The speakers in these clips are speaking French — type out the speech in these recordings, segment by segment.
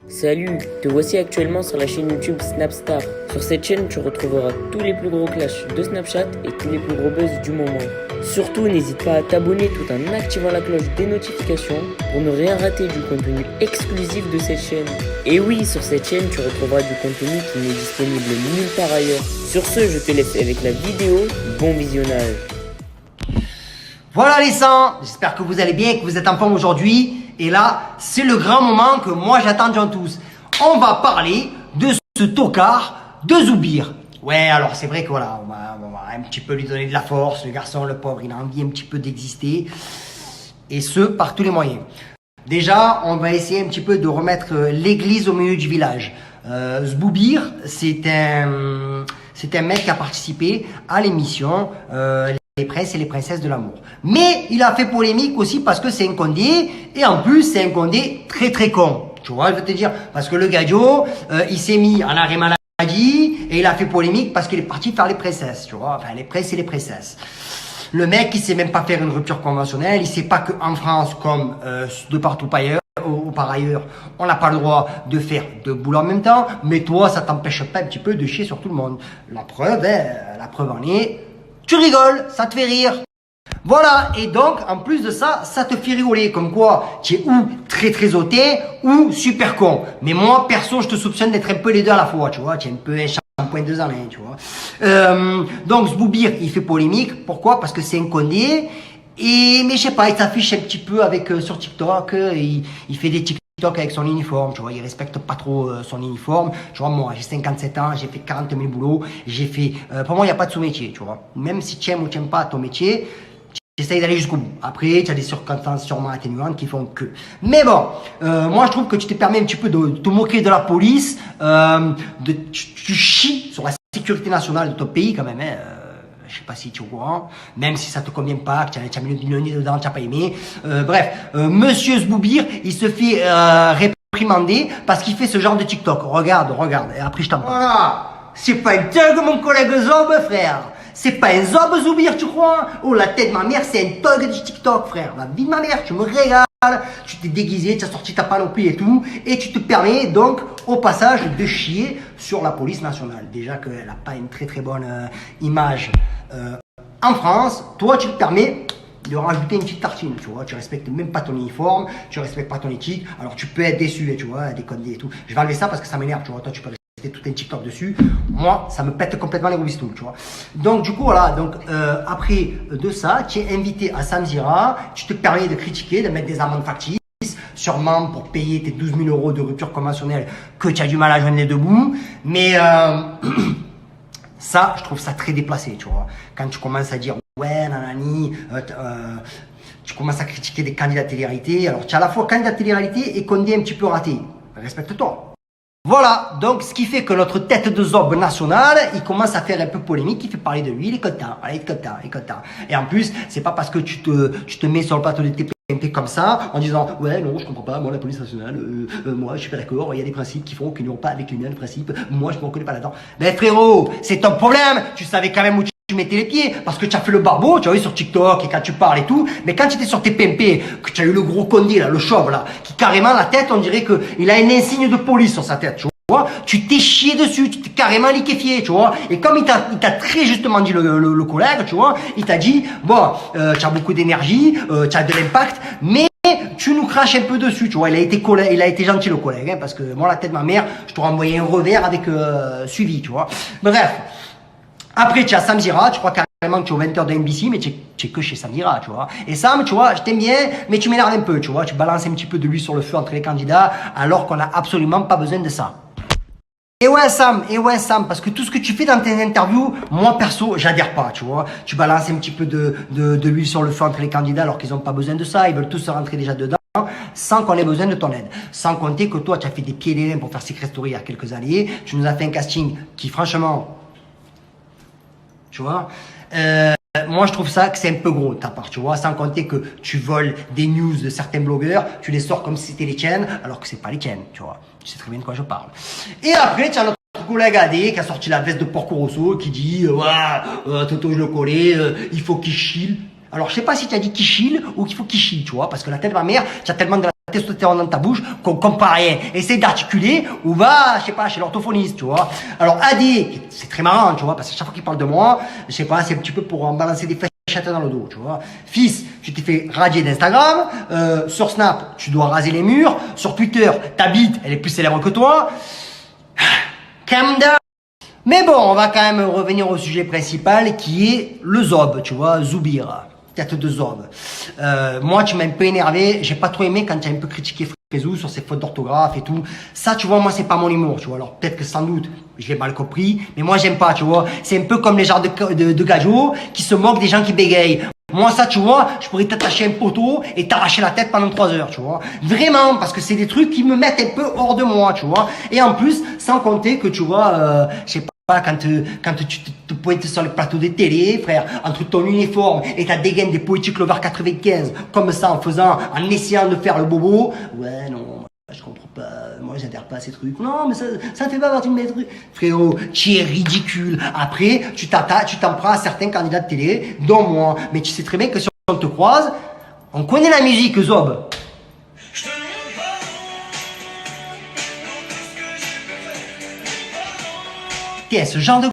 Salut, te voici actuellement sur la chaîne YouTube Snapstar. Sur cette chaîne, tu retrouveras tous les plus gros clashs de Snapchat et tous les plus gros buzz du moment. Surtout, n'hésite pas à t'abonner tout en activant la cloche des notifications pour ne rien rater du contenu exclusif de cette chaîne. Et oui, sur cette chaîne, tu retrouveras du contenu qui n'est disponible nulle part ailleurs. Sur ce, je te laisse avec la vidéo. Bon visionnage. Voilà les sangs, j'espère que vous allez bien et que vous êtes en forme aujourd'hui. Et là, c'est le grand moment que moi j'attends tous. On va parler de ce tocard de Zoubir. Ouais, alors c'est vrai que voilà, on va un petit peu lui donner de la force. Le garçon, le pauvre, il a envie un petit peu d'exister. Et ce, par tous les moyens. Déjà, on va essayer un petit peu de remettre l'église au milieu du village. Zoubir, c'est un mec qui a participé à l'émission Les princes et les princesses de l'amour. Mais il a fait polémique aussi parce que c'est un condé, et en plus c'est un condé très très con. Tu vois, je veux te dire, parce que le gadio, il s'est mis en arrêt maladie, et il a fait polémique parce qu'il est parti faire les princesses, tu vois, enfin les princes et les princesses. Le mec, il sait même pas faire une rupture conventionnelle, il sait pas qu'en France, comme de partout ailleurs, ou par ailleurs, on n'a pas le droit de faire deux boulots en même temps, mais toi, ça t'empêche pas un petit peu de chier sur tout le monde. La preuve en est, tu rigoles, ça te fait rire. Voilà, et donc, en plus de ça, ça te fait rigoler. Comme quoi, tu es ou très très ôté, ou super con. Mais moi, perso, je te soupçonne d'être un peu les deux à la fois, tu vois. Tu es un peu un shampoing de années, tu vois. Donc, Zoubir, il fait polémique. Pourquoi? Parce que c'est un condé. Mais je sais pas, il s'affiche un petit peu avec sur TikTok. Il fait des TikTok avec son uniforme, tu vois, il respecte pas trop son uniforme. Tu vois, moi, j'ai 57 ans, j'ai fait 40 000 boulots, j'ai fait... pour moi, il n'y a pas de sous-métier, tu vois. Même si tu aimes ou tu n'aimes pas ton métier, tu essayes d'aller jusqu'au bout. Après, tu as des circonstances sûrement atténuantes qui font que... Mais bon, moi, je trouve que tu te permets un petit peu de te moquer de la police, tu chies sur la sécurité nationale de ton pays quand même, hein. Je sais pas si tu es au courant, même si ça te convient pas, que tu as mis le nez dedans, tu n'as pas aimé. Monsieur Zoubir, il se fait réprimander parce qu'il fait ce genre de TikTok. Regarde, et après je t'en parle. Voilà, c'est pas un thug mon collègue Zob, frère. C'est pas un Zob Zoubir, tu crois? Oh, la tête de ma mère, c'est un thug du TikTok, frère. La vie de ma mère, tu me régales. Tu t'es déguisé, tu as sorti ta panoplie et tout, et tu te permets donc au passage de chier sur la police nationale. Déjà qu'elle n'a pas une très très bonne image en France. Toi, tu te permets de rajouter une petite tartine, tu vois. Tu respectes même pas ton uniforme, tu respectes pas ton éthique. Alors tu peux être déçu, tu vois, des conneries et tout. Je vais enlever ça parce que ça m'énerve, tu vois. Toi, tu peux rester tout un TikTok dessus. Moi, ça me pète complètement les roubistous, tu vois. Donc du coup, voilà. Donc après de ça, tu es invité à Samzira. Tu te permets de critiquer, de mettre des amendes factices, sûrement pour payer tes 12 000 € de rupture conventionnelle que tu as du mal à joindre les deux bouts. Mais ça, je trouve ça très déplacé, tu vois. Quand tu commences à dire, ouais, nanani, tu commences à critiquer des candidats de télé-réalité. Alors, tu as à la fois candidat de télé-réalité et condé un petit peu raté. Respecte-toi. Voilà, donc ce qui fait que notre tête de zob national, il commence à faire un peu polémique, il fait parler de lui, il est content, voilà, il est content. Et en plus, c'est pas parce que tu te mets sur le plateau de TPMP comme ça, en disant, ouais, non, je comprends pas, moi, la police nationale, moi, je suis pas d'accord, il y a des principes qui font qu'ils n'ont pas avec les miens de principes, moi, je ne me reconnais pas là-dedans. Ben, frérot, c'est ton problème, tu savais quand même où tu mettais les pieds, parce que tu as fait le barbeau, tu as vu sur TikTok, et quand tu parles et tout, mais quand tu étais sur tes PMP, que tu as eu le gros condé, là, le chauve, là, qui carrément, la tête, on dirait qu'il a un insigne de police sur sa tête, tu vois, tu t'es chié dessus, tu t'es carrément liquéfié, tu vois, et comme il t'a très justement dit le collègue, tu vois, il t'a dit, bon, tu as beaucoup d'énergie, tu as de l'impact, mais tu nous craches un peu dessus, tu vois, il a été gentil le collègue, hein, parce que moi, la tête de ma mère, je t'aurais envoyé un revers avec suivi, tu vois, bref. Après, tu as Samzira, tu crois carrément que tu es au 20h de NBC, mais tu es que chez Samzira, tu vois. Et Sam, tu vois, je t'aime bien, mais tu m'énerves un peu, tu vois. Tu balances un petit peu de l'huile sur le feu entre les candidats, alors qu'on n'a absolument pas besoin de ça. Et ouais Sam, parce que tout ce que tu fais dans tes interviews, moi perso, j'adhère pas, tu vois. Tu balances un petit peu de l'huile sur le feu entre les candidats, alors qu'ils n'ont pas besoin de ça, ils veulent tous se rentrer déjà dedans, sans qu'on ait besoin de ton aide. Sans compter que toi, tu as fait des pieds et des mains pour faire Secret Story il y a quelques années, tu nous as fait un casting qui, franchement... Tu vois, moi je trouve ça que c'est un peu gros de ta part, tu vois, sans compter que tu voles des news de certains blogueurs, tu les sors comme si c'était les tiennes, alors que c'est pas les tiennes, tu vois. Tu sais très bien de quoi je parle. Et après, tu as notre collègue Adé qui a sorti la veste de Porco Rosso, qui dit, ouais, Toto je le connais, il faut qu'il chill. Alors je sais pas si tu as dit qu'il chill ou qu'il faut qu'il chill, tu vois, parce que la tête de ma mère, tu as tellement de testostérone dans ta bouche, qu'on comprend rien. Essaye d'articuler ou va, je sais pas, chez l'orthophoniste, tu vois. Alors, Adé, c'est très marrant, tu vois, parce que chaque fois qu'il parle de moi, je sais pas, c'est un petit peu pour en balancer des fléchettes dans le dos, tu vois. Fils, tu t'es fait radier d'Instagram, sur Snap, tu dois raser les murs, sur Twitter, ta bite, elle est plus célèbre que toi. Calm down. Mais bon, on va quand même revenir au sujet principal qui est le zob, tu vois, Zoubir. Tête de zob. Moi, tu m'as un peu énervé. J'ai pas trop aimé quand tu as un peu critiqué Frézou sur ses fautes d'orthographe et tout. Ça, tu vois, moi, c'est pas mon humour, tu vois. Alors, peut-être que sans doute, je l'ai mal compris, mais moi, j'aime pas, tu vois. C'est un peu comme les genres de gajots qui se moquent des gens qui bégayent. Moi, ça, tu vois, je pourrais t'attacher un poteau et t'arracher la tête pendant 3 heures, tu vois. Vraiment, parce que c'est des trucs qui me mettent un peu hors de moi, tu vois. Et en plus, sans compter que, tu vois, je sais pas, quand tu te pointes sur le plateau des télé, frère, entre ton uniforme et ta dégaine des Poétiques Lover 95, comme ça, en essayant de faire le bobo, ouais, non, je comprends pas, moi j'adhère pas à ces trucs. Non, mais ça fait pas partie de mes trucs. Frérot, tu es ridicule. Après, tu t'en prends à certains candidats de télé, dont moi. Mais tu sais très bien que si on te croise, on connaît la musique, Zob. Tiens, ce genre de...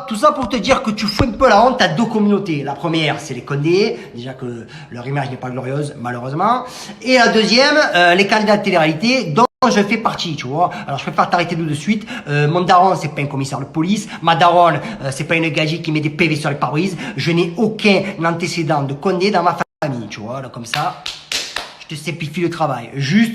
Tout ça pour te dire que tu fous un peu la honte à 2 communautés. La première, c'est les Condés. Déjà que leur image n'est pas glorieuse, malheureusement. Et la deuxième, les candidats de télé-réalité dont je fais partie, tu vois. Alors, je préfère t'arrêter tout de suite. Mon daron, c'est pas un commissaire de police. Ma daronne, c'est pas une gadget qui met des PV sur les pare-brises. Je n'ai aucun antécédent de Condé dans ma famille, tu vois. Là, comme ça, je te simplifie le travail. Juste...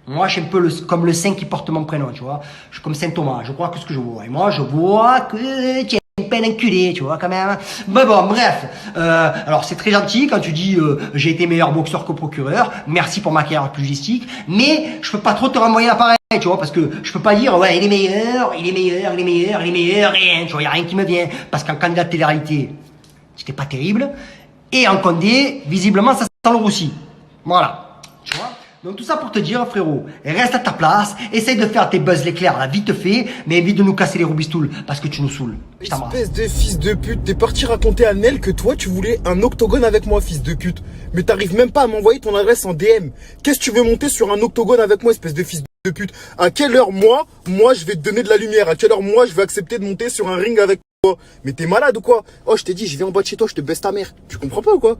Moi, je suis un peu comme le saint qui porte mon prénom, tu vois. Je suis comme Saint Thomas, je crois que ce que je vois. Et moi, je vois que tu es une peine inculée, tu vois, quand même. Mais bon, bref. Alors, c'est très gentil quand tu dis j'ai été meilleur boxeur que procureur. Merci pour ma carrière pugilistique. Mais je peux pas trop te renvoyer l'appareil, tu vois, parce que je peux pas dire ouais, il est meilleur, rien, tu vois, y a rien qui me vient. Parce qu'en candidat de télé-réalité, c'était pas terrible. Et en Condé, visiblement, ça sent le roussi. Voilà. Tu vois. Donc tout ça pour te dire, frérot, reste à ta place, essaye de faire tes buzz l'éclair là, vite fait, mais évite de nous casser les roubistoules, parce que tu nous saoules. Je t'embrasse. Espèce de fils de pute, t'es parti raconter à Nel que toi tu voulais un octogone avec moi, fils de pute. Mais t'arrives même pas à m'envoyer ton adresse en DM. Qu'est-ce que tu veux monter sur un octogone avec moi, espèce de fils de pute? À quelle heure moi je vais te donner de la lumière? À quelle heure moi je vais accepter de monter sur un ring avec toi? Mais t'es malade ou quoi? Oh, je t'ai dit, je viens en bas de chez toi, je te baisse ta mère. Tu comprends pas ou quoi?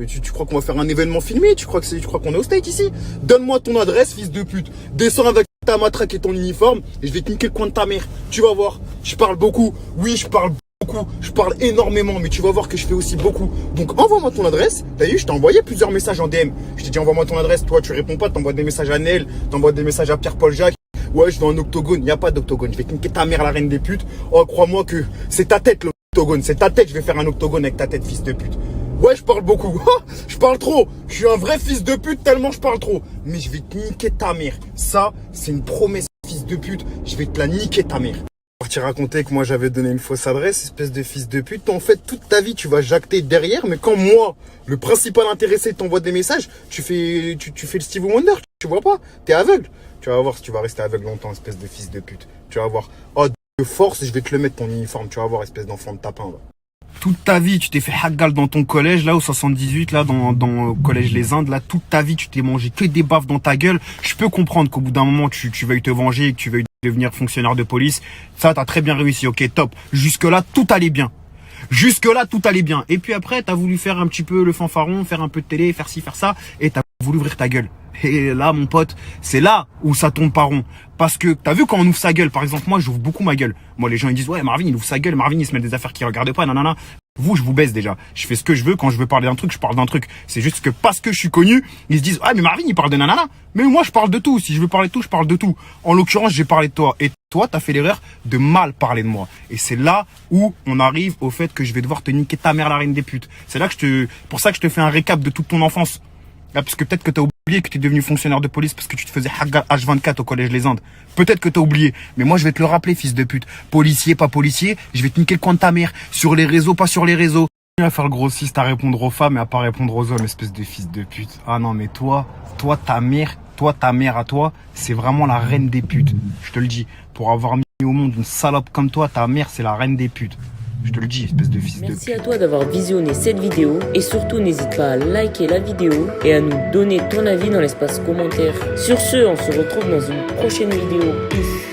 Tu crois qu'on va faire un événement filmé? Tu crois qu'on est au state ici? Donne-moi ton adresse, fils de pute. Descends avec ta matraque et ton uniforme et je vais te niquer le coin de ta mère. Tu vas voir. Je parle beaucoup. Oui, je parle beaucoup. Je parle énormément, mais tu vas voir que je fais aussi beaucoup. Donc envoie-moi ton adresse. T'as vu, je t'ai envoyé plusieurs messages en DM. Je t'ai dit envoie-moi ton adresse. Toi, tu réponds pas. T'envoies des messages à Nel. T'envoies des messages à Pierre-Paul Jacques. Ouais, je veux un octogone. Il n'y a pas d'octogone. Je vais te niquer ta mère, la reine des putes. Oh, crois-moi que c'est ta tête l'octogone. C'est ta tête. Je vais faire un octogone avec ta tête, fils de pute. Ouais, je parle beaucoup. Je parle trop. Je suis un vrai fils de pute tellement je parle trop. Mais je vais te niquer ta mère. Ça, c'est une promesse, fils de pute. Je vais te la niquer ta mère. Partir raconter que moi j'avais donné une fausse adresse, espèce de fils de pute. En fait, toute ta vie, tu vas jacter derrière. Mais quand moi, le principal intéressé, t'envoie des messages, tu fais le Stevie Wonder. Tu vois pas? T'es aveugle. Tu vas voir si tu vas rester aveugle longtemps, espèce de fils de pute. Tu vas voir. Oh, de force, je vais te le mettre ton uniforme. Tu vas voir, espèce d'enfant de tapin, va. Toute ta vie, tu t'es fait hagal dans ton collège, là, au 78, là, dans le collège Les Indes, là, toute ta vie, tu t'es mangé que des baffes dans ta gueule. Je peux comprendre qu'au bout d'un moment, tu veuilles te venger et que tu veuilles devenir fonctionnaire de police. Ça, t'as très bien réussi, ok, top. Jusque-là, tout allait bien. Jusque-là, tout allait bien. Et puis après, t'as voulu faire un petit peu le fanfaron, faire un peu de télé, faire ci, faire ça, et t'as voulu ouvrir ta gueule. Et là, mon pote, c'est là où ça tombe pas rond. Parce que, t'as vu quand on ouvre sa gueule, par exemple, moi, j'ouvre beaucoup ma gueule. Moi, les gens, ils disent, ouais, Marvin, il ouvre sa gueule, Marvin, il se met des affaires qu'il regarde pas, nanana. Vous, je vous baisse déjà. Je fais ce que je veux. Quand je veux parler d'un truc, je parle d'un truc. C'est juste que parce que je suis connu, ils se disent, ah, mais Marvin, il parle de nanana. Mais moi, je parle de tout. Si je veux parler de tout, je parle de tout. En l'occurrence, j'ai parlé de toi. Et toi, t'as fait l'erreur de mal parler de moi. Et c'est là où on arrive au fait que je vais devoir te niquer ta mère, la reine des putes. C'est là que pour ça que je te fais un récap de toute ton enfance. Là, parce que peut-être que t'as oublié que t'es devenu fonctionnaire de police parce que tu te faisais hagar H24 au collège Les Indes. Peut-être que t'as oublié. Mais moi, je vais te le rappeler, fils de pute. Policier, pas policier, je vais te niquer le coin de ta mère. Sur les réseaux, pas sur les réseaux. À faire le grossiste, à répondre aux femmes et à pas répondre aux hommes, espèce de fils de pute. Ah non, mais toi, ta mère à toi, c'est vraiment la reine des putes. Je te le dis. Pour avoir mis au monde une salope comme toi, ta mère, c'est la reine des putes. Je te le dis, espèce de fils de Merci pute. à toi d'avoir visionné cette vidéo et surtout n'hésite pas à liker la vidéo et à nous donner ton avis dans l'espace commentaire. Sur ce, on se retrouve dans une prochaine vidéo. Peace.